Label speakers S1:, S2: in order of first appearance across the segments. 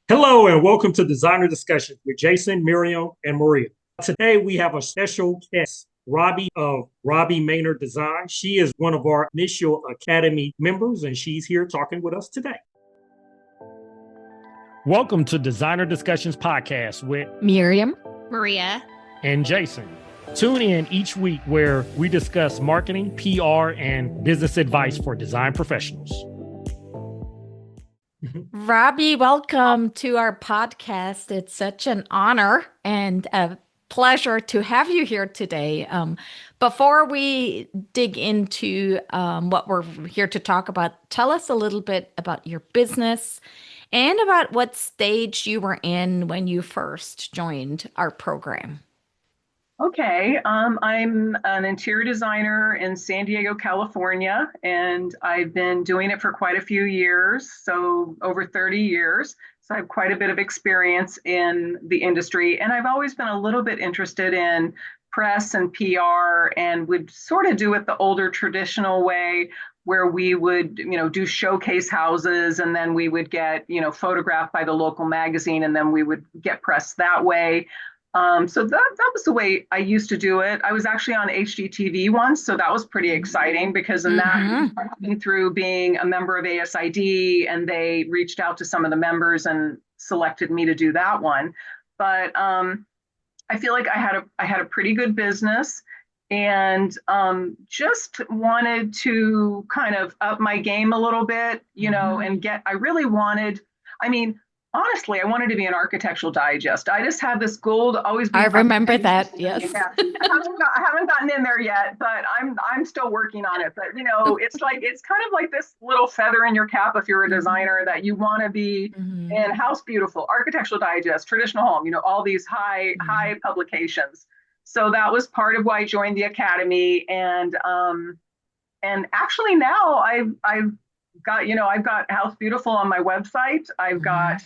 S1: Hello and welcome to Designer Discussions with Jason, Miriam, and Maria. Today we have a special guest, Robbie of Robbie Maynard Design. She is one of our initial Academy members and she's here talking with us today. Welcome to Designer Discussions Podcast with
S2: Miriam,
S3: Maria,
S1: and Jason. Tune in each week where we discuss marketing, PR, and business advice for design professionals.
S2: Robbie, welcome to our podcast. It's such an honor and a pleasure to have you here today. Before we dig into what we're here to talk about, tell us a little bit about your business and about what stage you were in when you first joined our program.
S4: Okay, I'm an interior designer in San Diego, California, and I've been doing it for quite a few years, so over 30 years. So I have quite a bit of experience in the industry, and I've always been a little bit interested in press and PR, and would sort of do it the older traditional way, where we would, do showcase houses, and then we would get, photographed by the local magazine, and then we would get press that way. So that was the way I used to do it. I was actually on HGTV once, so that was pretty exciting because in that through being a member of ASID, and they reached out to some of the members and selected me to do that one. But I feel like I had a pretty good business, and just wanted to kind of up my game a little bit, and I really wanted. I mean, honestly, I wanted to be an Architectural Digest. I just had this goal to always be.
S2: I remember that. Yes.
S4: Yeah. I haven't gotten in there yet, but I'm still working on it. But it's kind of like this little feather in your cap if you're a designer, that you want to be in House Beautiful, Architectural Digest, Traditional Home. All these high publications. So that was part of why I joined the Academy, and actually now I've got House Beautiful on my website. I've got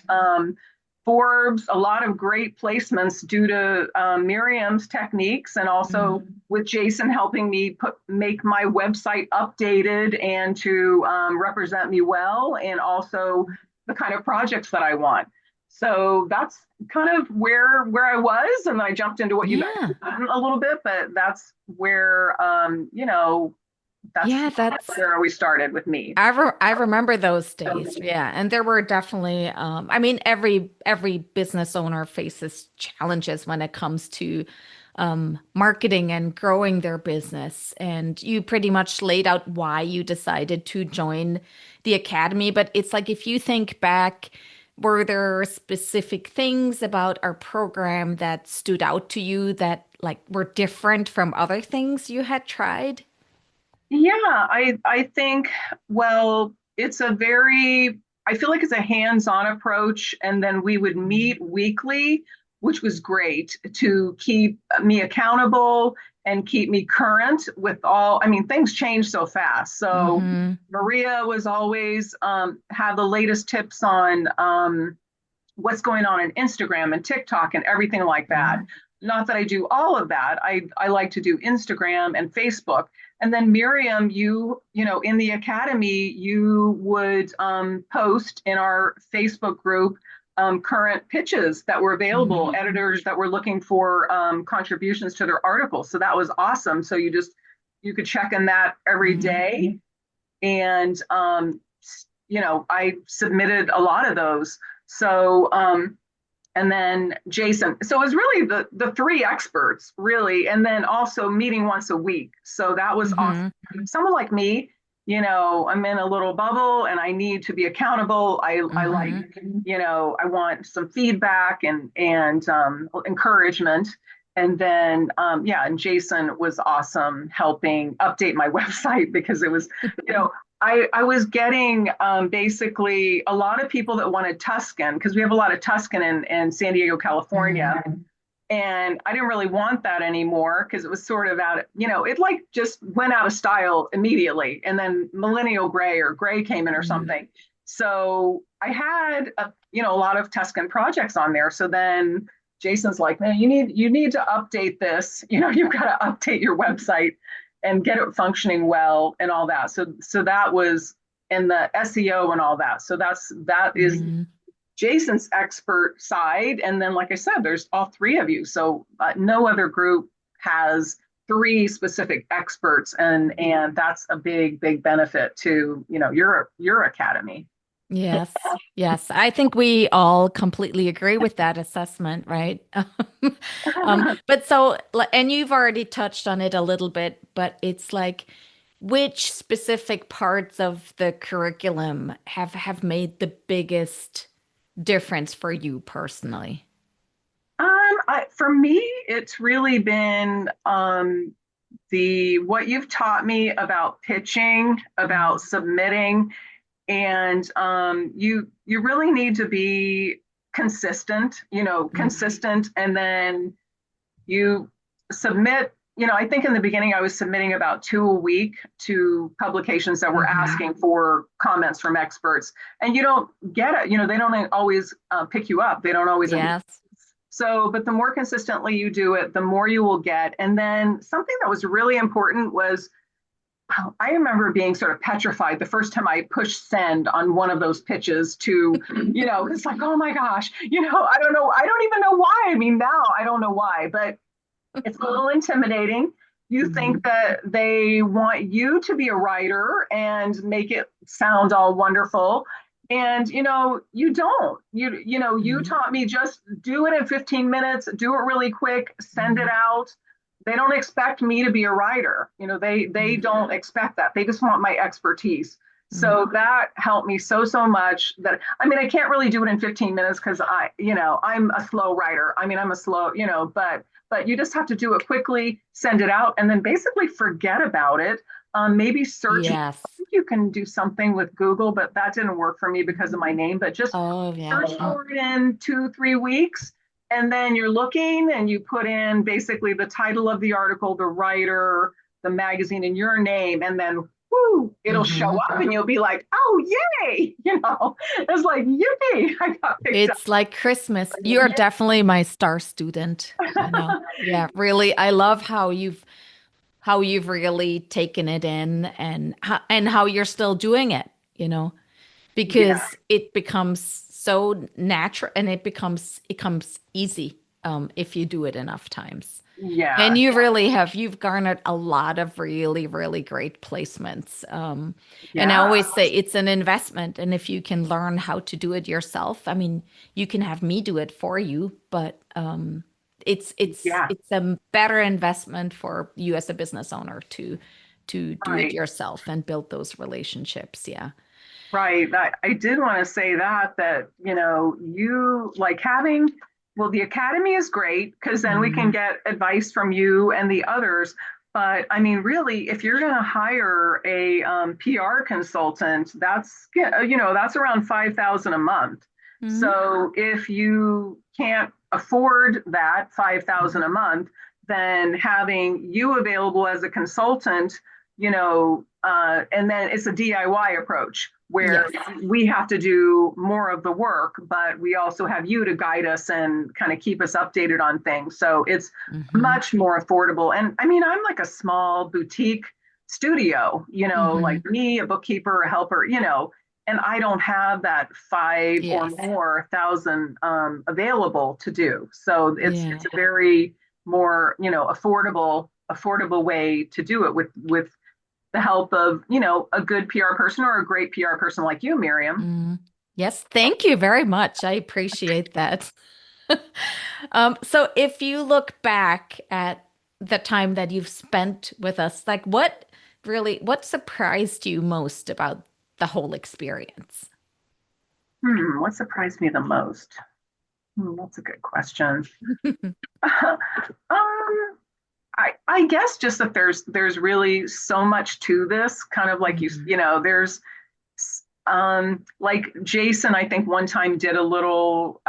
S4: Forbes, a lot of great placements due to Miriam's techniques, and also with Jason helping me make my website updated and to represent me well, and also the kind of projects that I want. So that's kind of where I was, and I jumped into what you guys done a little bit, but that's where that's where we started with me.
S2: I remember those days. Yeah. And there were definitely, every business owner faces challenges when it comes to marketing and growing their business. And you pretty much laid out why you decided to join the Academy. But it's like, if you think back, were there specific things about our program that stood out to you that were different from other things you had tried?
S4: Yeah, I think, well, I feel like it's a hands-on approach, and then we would meet weekly, which was great to keep me accountable and keep me current with things change so fast. So Maria was always have the latest tips on what's going on in Instagram and TikTok and everything like that. Not that I do all of that. I like to do Instagram and Facebook. And then Miriam, in the Academy, you would post in our Facebook group current pitches that were available, editors that were looking for contributions to their articles. So that was awesome. So you could check in that every day. And, I submitted a lot of those. So, and then Jason. So it was really the three experts, really, and then also meeting once a week. So that was awesome. Someone like me, I'm in a little bubble and I need to be accountable. I like, I want some feedback and encouragement. And then, and Jason was awesome helping update my website, because it was, I was getting basically a lot of people that wanted Tuscan, because we have a lot of Tuscan in San Diego, California. And I didn't really want that anymore, because it was sort of it just went out of style immediately. And then millennial gray or gray came in or something. So I had a lot of Tuscan projects on there. So then Jason's like, man, you need to update this. You've got to update your website and get it functioning well and all that. So that was in the SEO and all that. So that is Jason's expert side. And then, like I said, there's all three of you. So no other group has three specific experts, and that's a big benefit to, you know, your academy.
S2: Yes, yes. I think we all completely agree with that assessment, right? But so, and you've already touched on it a little bit, but it's like, which specific parts of the curriculum have made the biggest difference for you personally?
S4: For me, it's really been the what you've taught me about pitching, about submitting, and you really need to be consistent, you know, consistent, and then you submit. You know, I think in the beginning I was submitting about 2 a week to publications that were asking for comments from experts, and you don't get it. You know, they don't always pick you up. They don't always.
S2: Yes.
S4: So, but the more consistently you do it, the more you will get. And then something that was really important was, I remember being sort of petrified the first time I pushed send on one of those pitches to, you know, it's like, oh my gosh, you know, I don't know. I don't even know why. I mean, now I don't know why, but it's a little intimidating. You think that they want you to be a writer and make it sound all wonderful. And, you know, you don't. You know, you taught me just do it in 15 minutes, do it really quick, send it out. They don't expect me to be a writer. You know, they don't expect that. They just want my expertise. So that helped me so much that, I mean, I can't really do it in 15 minutes because I'm a slow writer. I mean, I'm a slow, you know, but you just have to do it quickly, send it out, and then basically forget about it. Maybe search.
S2: Yes.
S4: I think you can do something with Google, but that didn't work for me because of my name. But just search for it in 2-3 weeks. And then you're looking and you put in basically the title of the article, the writer, the magazine, and your name. And then, whoo, it'll show up and you'll be like, oh, yay. You know, it's like, yippee, I got picked up.
S2: It's like Christmas. You're definitely my star student. I know. Yeah, really. I love how you've really taken it in, and how you're still doing it, you know, because it becomes so natural, and it becomes easy if you do it enough times.
S4: Yeah.
S2: And you've garnered a lot of really, really great placements. And I always say it's an investment. And if you can learn how to do it yourself, I mean, you can have me do it for you, but it's a better investment for you as a business owner to do it yourself and build those relationships. Yeah.
S4: Right. I did want to say that, you know, you like having, well, the academy is great because then we can get advice from you and the others. But I mean, really, if you're going to hire a PR consultant, that's, you know, that's around $5,000 a month. So if you can't afford that $5,000 a month, then having you available as a consultant, you know, and then it's a DIY approach where we have to do more of the work, but we also have you to guide us and kind of keep us updated on things. So it's much more affordable. And I mean, I'm like a small boutique studio, you know, like me, a bookkeeper, a helper, you know, and I don't have that 5 or more thousand available to do. So it's a very more, you know, affordable way to do it with the help of, you know, a good PR person or a great PR person like you, Miriam.
S2: Yes, thank you very much. I appreciate that. So if you look back at the time that you've spent with us, like what surprised you most about the whole experience?
S4: What surprised me the most? That's a good question. I guess just that there's really so much to this, kind of like you know, there's like Jason, I think one time did a little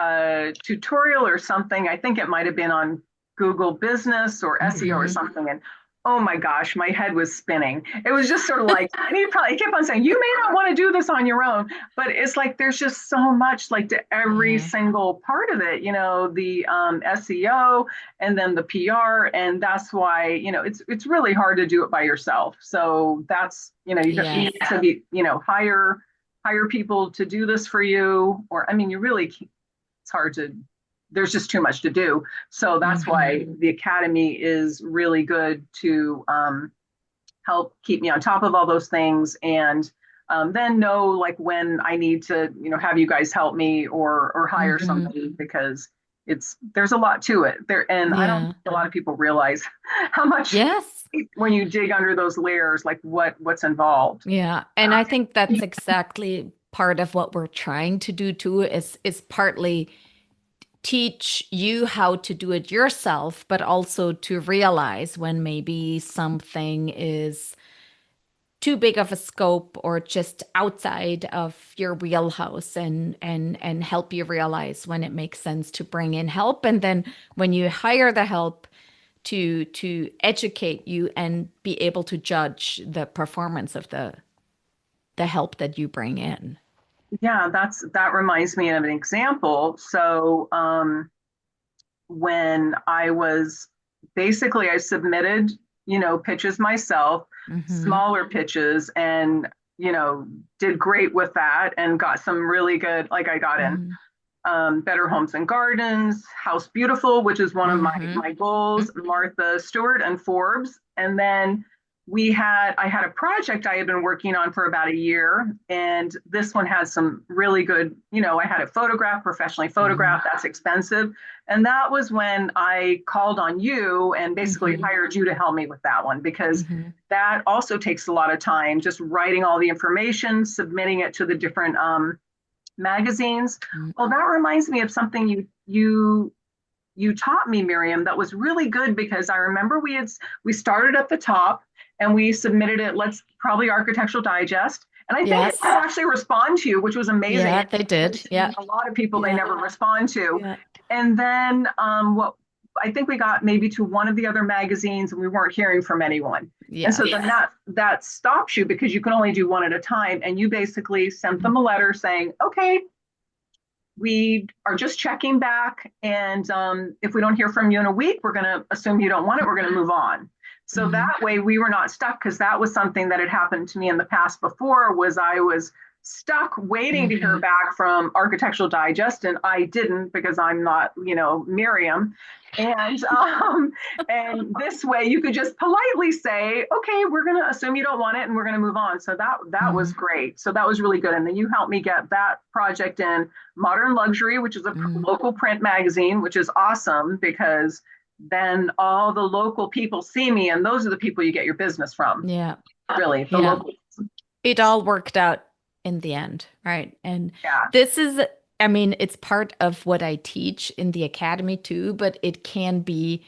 S4: tutorial or something. I think it might have been on Google Business or SEO or something. And oh my gosh, my head was spinning. It was just sort of like, and he probably kept on saying, you may not want to do this on your own, but it's like, there's just so much like to every single part of it, you know, the SEO and then the PR. And that's why, you know, it's really hard to do it by yourself. So that's, you know, you need to be, you know, hire hire people to do this for you, or I mean, it's hard to, there's just too much to do. So that's why the Academy is really good to help keep me on top of all those things, and then know like when I need to, have you guys help me or hire somebody, because there's a lot to it there, and I don't
S2: Yeah.
S4: think a lot of people realize how much
S2: Yes.
S4: when you dig under those layers, like what's involved.
S2: Yeah. And I think that's exactly part of what we're trying to do too, is partly teach you how to do it yourself, but also to realize when maybe something is too big of a scope or just outside of your wheelhouse, and help you realize when it makes sense to bring in help, and then when you hire the help, to educate you and be able to judge the performance of the help that you bring in.
S4: Yeah, that reminds me of an example. So when I submitted, pitches myself, smaller pitches, and, did great with that and got some really good, like I got in Better Homes and Gardens, House Beautiful, which is one of my goals, Martha Stewart and Forbes. And then I had a project I had been working on for about a year, and this one had some really good, I had it photographed, professionally photographed. That's expensive. And that was when I called on you and basically hired you to help me with that one, because that also takes a lot of time, just writing all the information, submitting it to the different magazines. Well, that reminds me of something you taught me, Miriam, that was really good, because I remember we started at the top and we submitted it, probably Architectural Digest. And I think it did actually respond to you, which was amazing.
S2: Yeah, they did. Yeah.
S4: A lot of people they never respond to. Yeah. And then I think we got maybe to one of the other magazines and we weren't hearing from anyone. Yeah. And so then that stops you, because you can only do one at a time. And you basically sent them a letter saying, okay, we are just checking back. And if we don't hear from you in a week, we're going to assume you don't want it. We're going to move on. So that way we were not stuck, because that was something that had happened to me in the past before, was I was stuck waiting to hear back from Architectural Digest, and I didn't, because I'm not, Miriam. And and this way you could just politely say, okay, we're going to assume you don't want it and we're going to move on. So that was great. So that was really good. And then you helped me get that project in Modern Luxury, which is a local print magazine, which is awesome, because then all the local people see me, and those are the people you get your business from.
S2: Yeah.
S4: Really. Local.
S2: It all worked out in the end, right? And this is, I mean, it's part of what I teach in the Academy too, but it can be,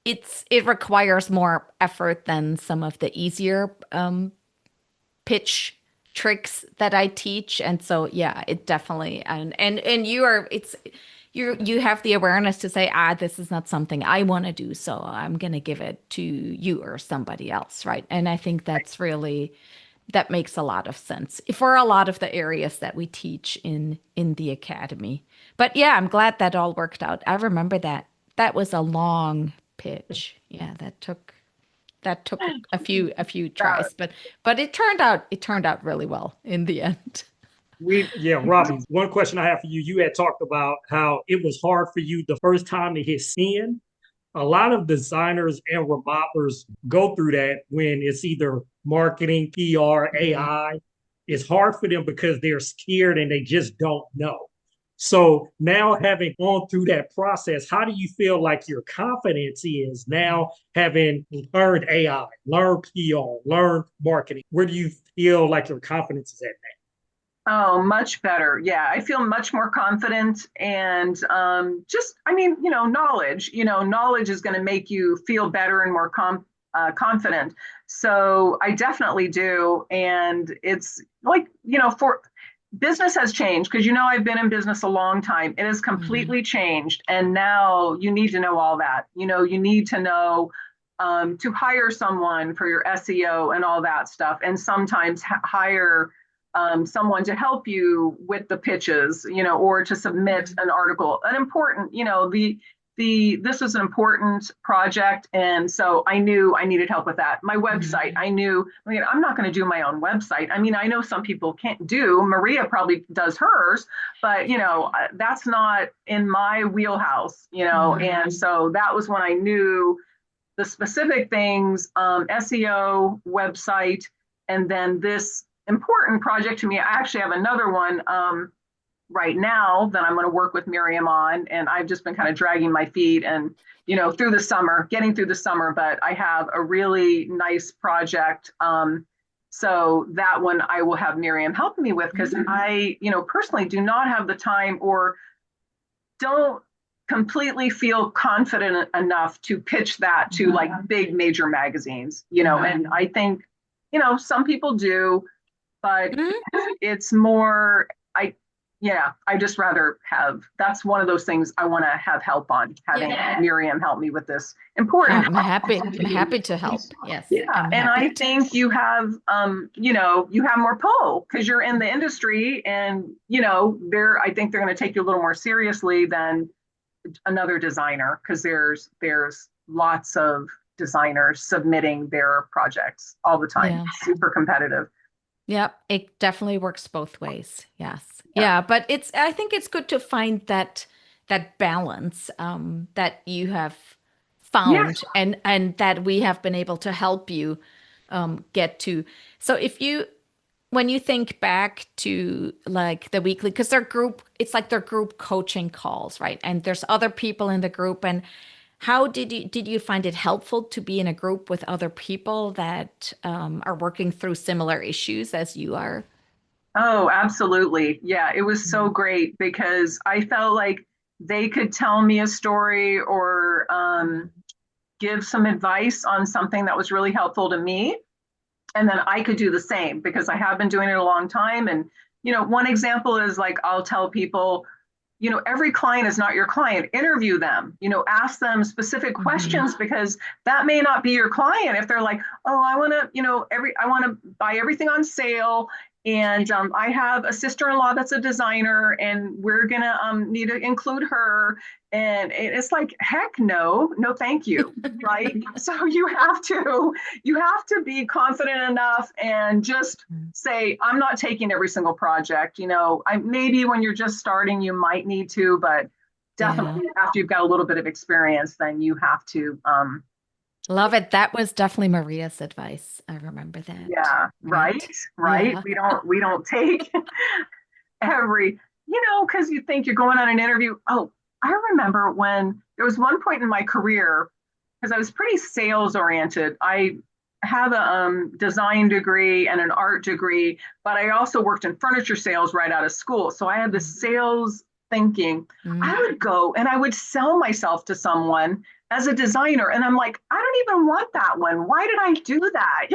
S2: it requires more effort than some of the easier pitch tricks that I teach. And so, yeah, it definitely, and you have the awareness to say, this is not something I want to do, so I'm going to give it to you or somebody else, right? And I think that's really, that makes a lot of sense for a lot of the areas that we teach in the Academy. But yeah, I'm glad that all worked out. I remember that was a long pitch. Yeah, that took a few tries, but it turned out really well in the end.
S1: Robbie, one question I have for you. You had talked about how it was hard for you the first time to hit send. A lot of designers and remodelers go through that when it's either marketing, PR, AI. It's hard for them because they're scared and they just don't know. So now, having gone through that process, how do you feel like your confidence is now, having learned AI, learned PR, learned marketing? Where do you feel like your confidence is at now?
S4: Oh, much better. Yeah, I feel much more confident, and knowledge. Knowledge is going to make you feel better and more confident. So I definitely do, and it's like, for business has changed, because I've been in business a long time. It has completely changed, and now you need to know all that. You need to know to hire someone for your SEO and all that stuff, and sometimes hire someone to help you with the pitches, or to submit an article. An important, this was an important project, and so I knew I needed help with that. My website, I knew, I mean, I'm not going to do my own website. I mean, I know some people can't do. Maria probably does hers, but that's not in my wheelhouse. And so that was when I knew the specific things, SEO, website, and then this important project to me. I actually have another one right now that I'm going to work with Miriam on, and I've just been kind of dragging my feet and getting through the summer, but I have a really nice project. So that one I will have Miriam help me with, because I personally do not have the time, or don't completely feel confident enough to pitch that to like big major magazines, and I think some people do, but it's more, I just rather that's one of those things I want to have help on, having Miriam help me with this important.
S2: I'm happy to help. Yes.
S4: Yeah. And I think you have, you have more pull because you're in the industry, and, I think they're going to take you a little more seriously than another designer, because there's lots of designers submitting their projects all the time.
S2: Yeah.
S4: Super competitive.
S2: Yeah, it definitely works both ways. Yes. Yeah, but I think it's good to find that balance that you have found, and that we have been able to help you get to. So when you think back to like the weekly, because it's like their group coaching calls, right? And there's other people in the group, and how did you find it helpful to be in a group with other people that are working through similar issues as you are?
S4: Oh, absolutely. Yeah, it was so great because I felt like they could tell me a story, or give some advice on something that was really helpful to me. And then I could do the same, because I have been doing it a long time. And, one example is like, I'll tell people, every client is not your client. Interview them, ask them specific questions, because that may not be your client. If they're like, oh, I want to buy everything on sale. And I have a sister-in-law that's a designer, and we're going to need to include her. And it's like, heck no, thank you. Right. So you have to be confident enough and just say, I'm not taking every single project. Maybe when you're just starting, you might need to, but definitely after you've got a little bit of experience, then you have to.
S2: Love it. That was definitely Maria's advice. I remember that.
S4: Yeah. Right. Yeah. We don't take every, because you think you're going on an interview. Oh, I remember when there was one point in my career, because I was pretty sales oriented. I have a design degree and an art degree, but I also worked in furniture sales right out of school. So I had the sales thinking. I would go and I would sell myself to someone as a designer, and I'm like, I don't even want that one. Why did I do that?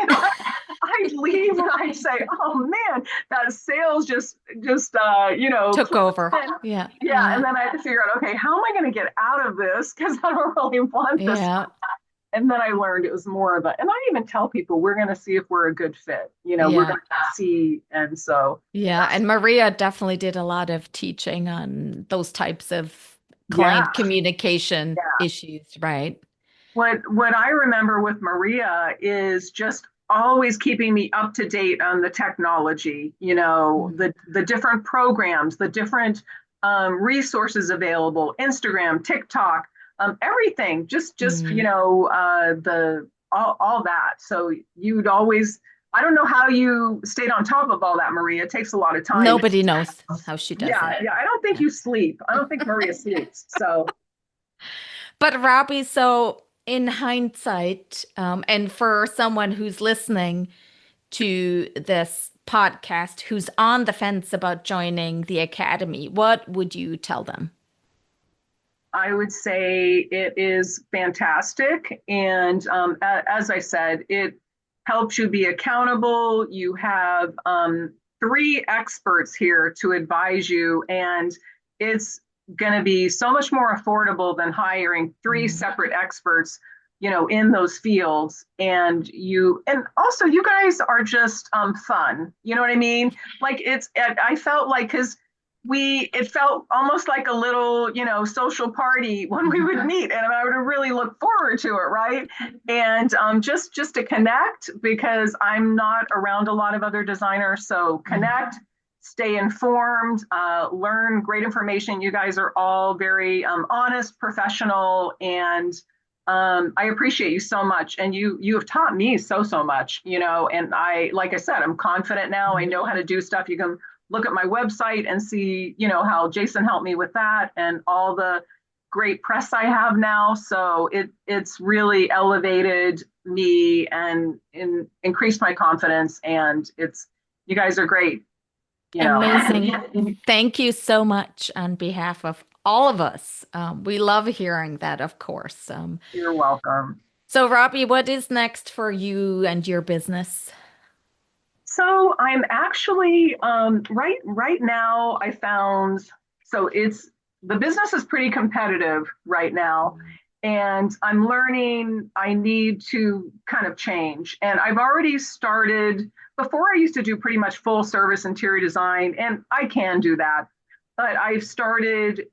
S4: I'd leave and I'd say, oh man, that sales just
S2: took over.
S4: Yeah. And then I had to figure out, okay, how am I going to get out of this? Because I don't really want this.
S2: Yeah.
S4: And then I learned it was more of and I even tell people, we're going to see if we're a good fit. We're going to see. And so.
S2: Yeah. And Maria definitely did a lot of teaching on those types of client communication issues, right?
S4: What I remember with Maria is just always keeping me up to date on the technology, the different programs, the different resources available, Instagram, TikTok, everything, just all that. So you'd always, I don't know how you stayed on top of all that, Maria. It takes a lot of time.
S2: Nobody knows how she does it.
S4: Yeah. I don't think you sleep. I don't think Maria sleeps. So.
S2: But Robbie, so in hindsight, and for someone who's listening to this podcast, who's on the fence about joining the academy, what would you tell them?
S4: I would say it is fantastic. And as I said, it helps you be accountable. You have 3 experts here to advise you, and it's going to be so much more affordable than hiring 3 separate experts, in those fields. And also you guys are just fun. You know what I mean? Like I felt like, because it felt almost like a little, social party when we would meet, and I would really look forward to it, right? And just to connect, because I'm not around a lot of other designers, so connect, stay informed, learn great information. You guys are all very honest, professional, and I appreciate you so much. And you have taught me so much, and like I said, I'm confident now. I know how to do stuff. You can look at my website and see, how Jason helped me with that and all the great press I have now. So it's really elevated me and increased my confidence. And you guys are great.
S2: Amazing. Thank you so much on behalf of all of us. We love hearing that, of course.
S4: You're welcome.
S2: So, Robbie, what is next for you and your business?
S4: So I'm actually right now. I found the business is pretty competitive right now, and I'm learning I need to kind of change. And I've already started. Before, I used to do pretty much full service interior design, and I can do that. But I've started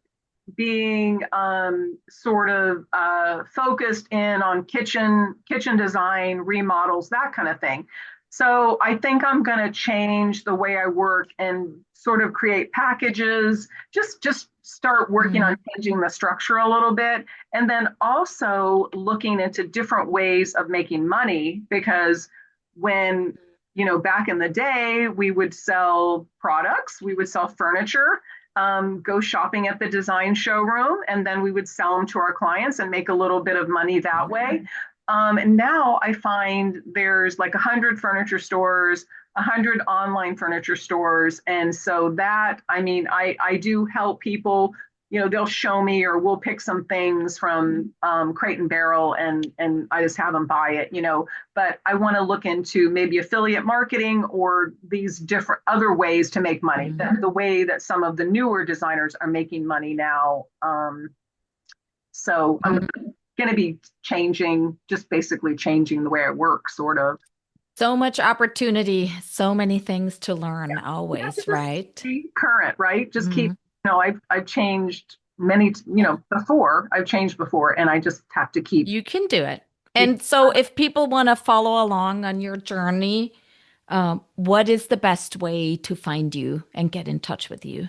S4: being sort of focused in on kitchen design, remodels, that kind of thing. So I think I'm going to change the way I work and sort of create packages, just start working on changing the structure a little bit. And then also looking into different ways of making money, because when, back in the day, we would sell products, we would sell furniture, go shopping at the design showroom, and then we would sell them to our clients and make a little bit of money that way. And now I find there's like 100 furniture stores, 100 online furniture stores. And so I do help people, they'll show me, or we'll pick some things from Crate and Barrel, and I just have them buy it, but I want to look into maybe affiliate marketing or these different other ways to make money, the way that some of the newer designers are making money now. So I'm going to be basically changing the way I work, sort of.
S2: So much opportunity, so many things to learn, always, right?
S4: Current, right? Just keep, I've changed before, and I just have to keep.
S2: You can do it. And so if people want to follow along on your journey, what is the best way to find you and get in touch with you?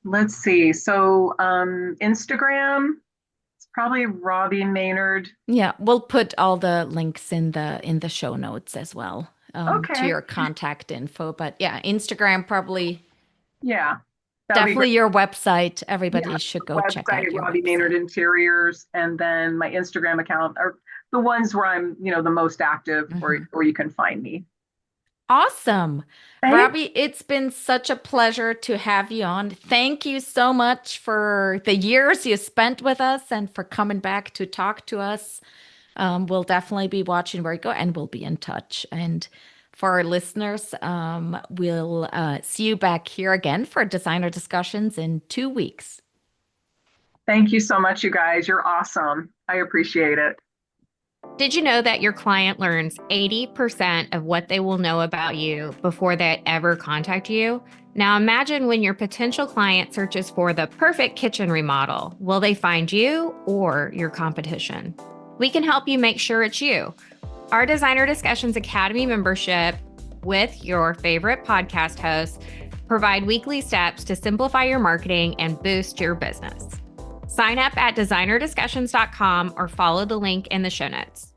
S4: Let's see. So Instagram, probably Robbie Maynard.
S2: Yeah, we'll put all the links in the show notes as well, to your contact info. But yeah, Instagram probably.
S4: Yeah,
S2: definitely your website. Everybody should go check out your
S4: Robbie
S2: website.
S4: Maynard Interiors, and then my Instagram account are the ones where I'm the most active, or you can find me.
S2: Awesome. Robbie, it's been such a pleasure to have you on. Thank you so much for the years you spent with us and for coming back to talk to us. We'll definitely be watching where you go, and we'll be in touch. And for our listeners, we'll see you back here again for Designer Discussions in 2 weeks.
S4: Thank you so much, you guys. You're awesome. I appreciate it.
S3: Did you know that your client learns 80% of what they will know about you before they ever contact you? Now imagine when your potential client searches for the perfect kitchen remodel. Will they find you or your competition? We can help you make sure it's you. Our Designer Discussions Academy membership with your favorite podcast hosts provide weekly steps to simplify your marketing and boost your business. Sign up at designerdiscussions.com or follow the link in the show notes.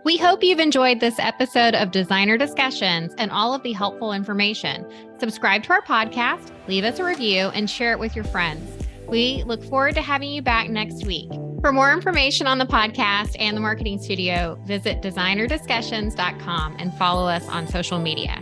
S3: We hope you've enjoyed this episode of Designer Discussions and all of the helpful information. Subscribe to our podcast, leave us a review, and share it with your friends. We look forward to having you back next week. For more information on the podcast and the marketing studio, visit designerdiscussions.com and follow us on social media.